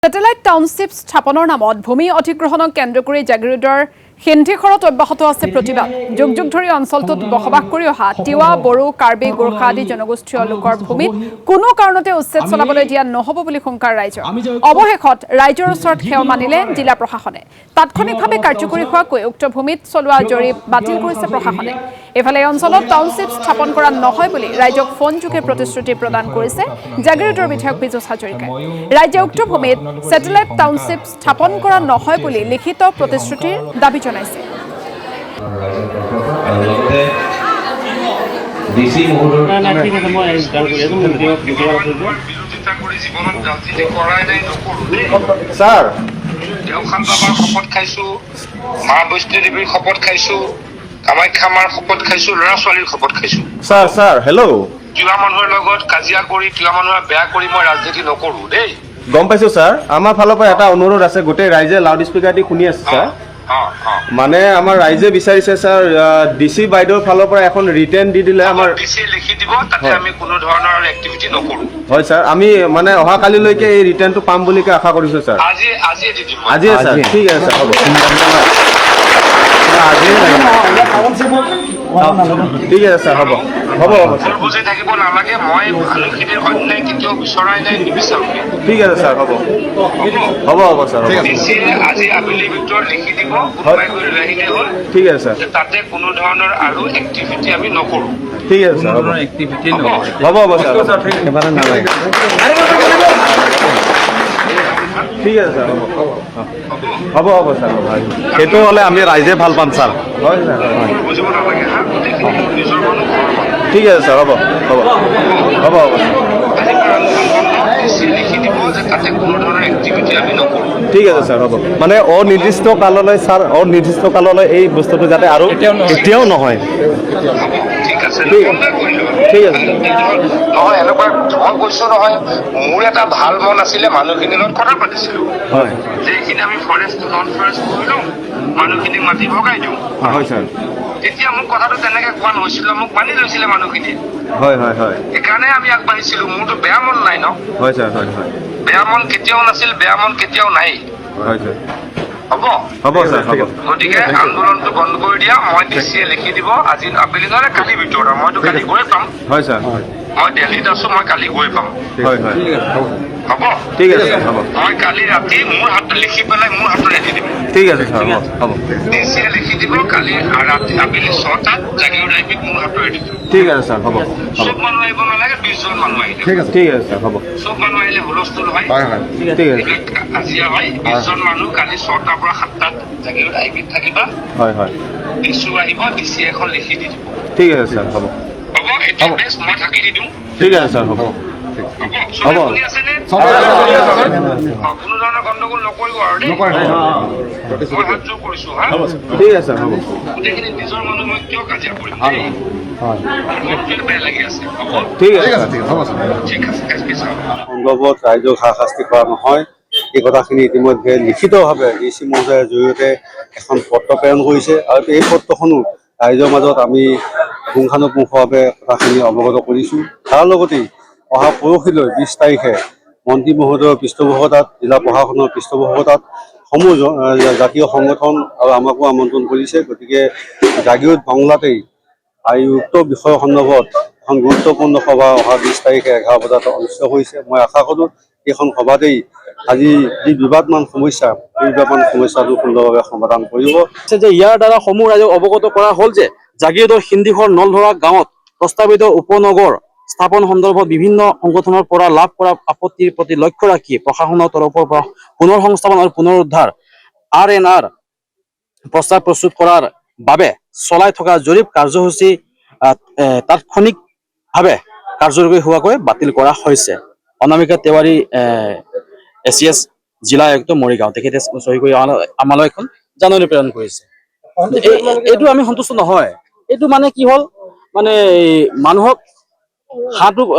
Satellite Township স্থাপনৰ নামত ভূমি অধিগ্ৰহণক কেন্দ্ৰ কৰি জাগিৰোডৰ হিন্দিখৰত অব্যাহত আছে প্ৰতিবাদ যুগ যুগ ধৰি অঞ্চলটোত বসবাস কৰি অহা তিৱা বড়ো কাৰ্বি গোৰ্খা আদি জনগোষ্ঠীয় লোকৰ ভূমিত কোনো কাৰণতে উচ্ছেদ চলাবলৈ দিয়া নহব বুলি সংকাৰ ৰাইজৰ অৱশেষত ৰাইজৰ ওচৰত খেও মানিলে জিলা প্ৰশাসনে তাৎক্ষণিকভাৱে কাৰ্যকৰী হোৱাকৈ উক্ত ভূমিত চলোৱা জৰীপ বাতিল কৰিছে প্ৰশাসনে এফালে অঞ্চলত টাউনশ্বিপ স্থাপন কৰা নহয় বুলি ৰাইজক ফোন যোগে প্ৰতিশ্ৰুতি প্ৰদান কৰিছে জাগিৰোডৰ বিধায়ক পীযুষ হাজৰিকাই ৰাজ্য উক্ত ভূমিত স্যাটেলাইট টাউনশ্বিপ স্থাপন কৰা নহয় বুলি লিখিত প্ৰতিশ্ৰুতিৰ দাবী জনাইছে ডিসি মহোদয় স্যাৰ শপত খাইছো মা বৈষ্ণো দেৱীৰ শপত খাইছো কামাখ্যা মাৰ শপত খাইছো ল'ৰা ছোৱালীৰ শপত খাইছো স্যাৰ স্যাৰ হেল্ল' তিৱা মানুহৰ লগত কাজিয়া কৰি তিৱা মানুহৰ বেয়া কৰি মই ৰাজনীতি নকৰো দেই গম পাইছো স্যাৰ আমাৰ ফালৰ পৰা এটা অনুৰোধ আছে গোটেই ৰাইজে লাউড স্পিকাৰ দি শুনি আছে স্যাৰ মানে আমাৰ ৰাইজে বিচাৰিছে স্যাৰ ডিসি বাইদেউৰ ফালৰ পৰা এখন ৰিটেন দি দিলে আমাৰ ডিসি লিখি দিব তাতে আমি কোনো ধৰণৰ এক্টিভিটি নকৰো হয় স্যাৰ আমি মানে অহা কালিলৈকে এই ৰিটেনটো পাম বুলি আশা কৰিছো স্যার আজি দি দিম আজি স্যার ঠিক আছে স্যার হ'ব ঠিক আছে স্যার হ'ব হ'ব হ'ব স্যার বুজি থাকিব নালাগে মই মানুহখিনিৰ অন্যায় কেতিয়াও বিচৰাই নাই নিবিচাৰো ঠিক আছে স্যাৰ হ'ব হ'ব হ'ব স্যাৰ ডিসি আজি আবেলি ভিতৰত লিখি দিব কোনোবাই গৈ লৈ আহিলে হ'ল ঠিক আছে স্যার তাতে কোনো ধৰণৰ আৰু এক্টিভিটি আমি নকৰো ঠিক আছে স্যাৰ হ'ব এক্টিভিটি হ'ব হ'ব স্যাৰ এবাৰে নালাগে ঠিক আছে স্যাৰ হ'ব হ'ব স্যাৰ সেইটো হ'লে আমি ৰাইজে ভাল পাম স্যাৰ হয় স্যাৰ বুজিব নালাগে হা গোটেইখিনি নিজৰ মানুহ ঠিক আছে স্যার হ'ব হ'ব হ'ব হ'ব লিখি দিব যে তাতে কোনো ধৰণৰ এক্টিভিটি আমি নকৰো ঠিক আছে স্যাৰ হ'ব মানে অনিৰ্দিষ্ট কাললৈ স্যাৰ অনিৰ্দিষ্ট কাললৈ এই বস্তুটো যাতে আৰু এতিয়াও নহয় ঠিক আছে ঠিক আছে নহয় এনেকুৱা মই কৈছো নহয় মোৰ এটা ভাল মন আছিলে মানুহখিনিৰ লগত কথা পাতিছিলো হয় যে এইখিনি আমি ফৰেষ্ট নন ফৰেষ্ট কৰি লওঁ মানুহখিনিক মাতি ভগাই দিওঁ হয় স্যাৰ তেতিয়া মোক কথাটো তেনেকে কোৱা নহৈছিলে মোক মানি লৈছিলে মানুহখিনি হয় হয় হয় সেইকাৰণে আমি আগবাঢ়িছিলো মোৰতো বেয়া মন নাই ন হয় স্যার হয় হয় বেয়া মন কেতিয়াও নাছিল বেয়া মন কেতিয়াও নাই হয় স্যার হ'ব হ'ব স্যার হ'ব গতিকে আন্দোলনটো বন্ধ কৰি দিয়া মই ডিচিয়ে লিখি দিব আজি আবেলি নহ'লে কালিৰ ভিতৰত মইতো কালি গৈ পাম হয় স্যার মই দিল্লীত আছো মই কালি গৈ পাম হয় হয় হ'ব ঠিক আছে হ'ব মই কালি ৰাতি মোৰ হাতত লিখি পেলাই মোৰ হাতত দি দিম ঠিক আছে স্যাৰ হ'ব ডিচিয়ে লিখি দিব কালি ৰাতি আবেলি 6টাত জাগিৰোড আইপিক মোৰ হাতত দি দিম ঠিক আছে স্যার হ'ব চব মানুহ আহিব নালাগে 20 জন মানুহ আহিলে ঠিক আছে স্যার হ'ব চব মানুহ আহিলে হুলস্থুল হয় ঠিক আছে কাজিয়া হয় 20 জন মানুহ কালি 6টাৰ পৰা 7টাত জাগিৰোড আইপিত থাকিবা হয় হয় ডিচু আহিব ডিচি এখন লিখি দি দিব ঠিক আছে স্যার হ'ব হ'ব এতিয়া বেষ্ট মই থাকি দি দিওঁ ঠিক আছে স্যার হ'ব হ'ব শুনি আছেনে কোনো ধৰণৰ গণ্ডগোল নকৰিব আৰু দেই মই হাত যোগ কৰিছোঁ হা ঠিক আছে হ'ব গোটেইখিনি নিজৰ মানুহ মই কিয় কাজিয়া কৰিম দেই মোৰ কিয় বেয়া লাগি আছে হ'ব ঠিক আছে হ'ব ঠিক আছে এছপি ছাৰ সন্দৰ্ভত ৰাইজক হাৰাশাস্তি কৰা নহয় এই কথাখিনি ইতিমধ্যে লিখিতভাৱে ডিচি মহোদয়ৰ জৰিয়তে এখন পত্ৰ প্ৰেৰণ কৰিছে আৰু এই পত্ৰখনো ৰাইজৰ মাজত আমি পুংখানুপুংখভাৱে কথাখিনি অৱগত কৰিছোঁ তাৰ লগতেই অহা পৰহিলৈ 20 তাৰিখে মন্ত্ৰী মহোদয়ৰ পৃষ্ঠপোষকতাত জিলা প্ৰশাসনৰ পৃষ্ঠপোষকতাত সমূহ জাতীয় সংগঠন আৰু আমাকো আমন্ত্ৰণ কৰিছে গতিকে জাগিৰোড বাংলাতেই এই উক্ত বিষয় সন্দৰ্ভত এখন গুৰুত্বপূৰ্ণ সভা অহা 20 তাৰিখে 11 বজাত অনুষ্ঠিত হৈছে মই আশা কৰোঁ এইখন সভাতেই আজি যি বিবাদমান সমস্যা এই বিবাদমান সমস্যাটো সুন্দৰভাৱে সমাধান কৰিব যে ইয়াৰ দ্বাৰা সমূহ ৰাইজক অৱগত কৰা হ'ল যে জাগিৰোডৰ হিন্দিখৰ নলধৰা গাঁৱত প্ৰস্তাৱিত উপনগৰ স্থাপন সন্দৰ্ভত বিভিন্ন সংগঠনৰ পৰা লাভ কৰা আপত্তিৰ প্ৰতি লক্ষ্য ৰাখি প্ৰশাসনৰ তৰফৰ পৰা পুনৰ সংস্থাপন আৰু পুনৰুদ্ধাৰ RNR প্ৰস্তাৱ প্ৰস্তুত কৰাৰ বাবে চলাই থকা জৰীপ কাৰ্যসূচী তাৎক্ষণিকভাৱে কাৰ্যকৰী হোৱাকৈ বাতিল কৰা হৈছে অনামিকা তেওৱাৰী ACS জিলা আয়ুক্ত মৰিগাঁও তেখেতে চহী কৰি আমালৈ এখন জাননী প্ৰেৰণ কৰিছে এইটো আমি সন্তুষ্ট নহয় এইটো মানে কি হ'ল মানে মানুহক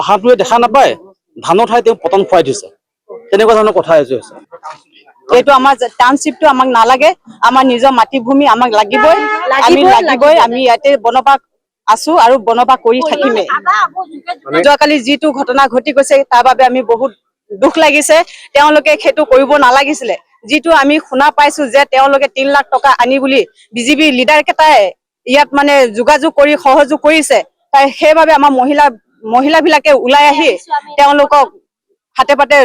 হাতুৱে দেখা নাপায় ধানৰ ঠাই তেওঁ পতন খুৱাই দিছে তেনেকুৱা ধৰণৰ কথা হৈছে এইটো আমাৰ টাউনশ্বিপটো আমাক নালাগে আমাৰ নিজৰ মাটিভূমি আমাক লাগিবই আমি ইয়াতে বনবাস আছো আৰু বনবাস কৰি থাকিমে যোৱাকালি যিটো ঘটনা ঘটি গৈছে তাৰ বাবে আমি বহুত দুখ লাগিছে তেওঁলোকে সেইটো কৰিব নালাগিছিলে যিটো আমি শুনা পাইছো যে তেওঁলোকে 3 লাখ টকা আনি বুলি বিজেপি লিডাৰ কেইটাই ইয়াত মানে যোগাযোগ কৰি সহযোগ কৰিছে সেইবাবে আমাৰ মহিলাবিলাকে ওলাই আহি তেওঁলোকক হাতে পাতে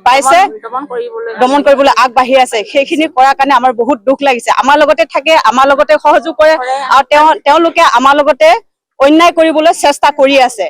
পাইছে দমন কৰিবলৈ আগবাঢ়ি আছে সেইখিনি কৰাৰ কাৰণে আমাৰ বহুত দুখ লাগিছে আমাৰ লগতে থাকে আমাৰ লগতে সহযোগ কৰে আৰু তেওঁলোকে আমাৰ লগতে অন্যায় কৰিবলৈ চেষ্টা কৰি আছে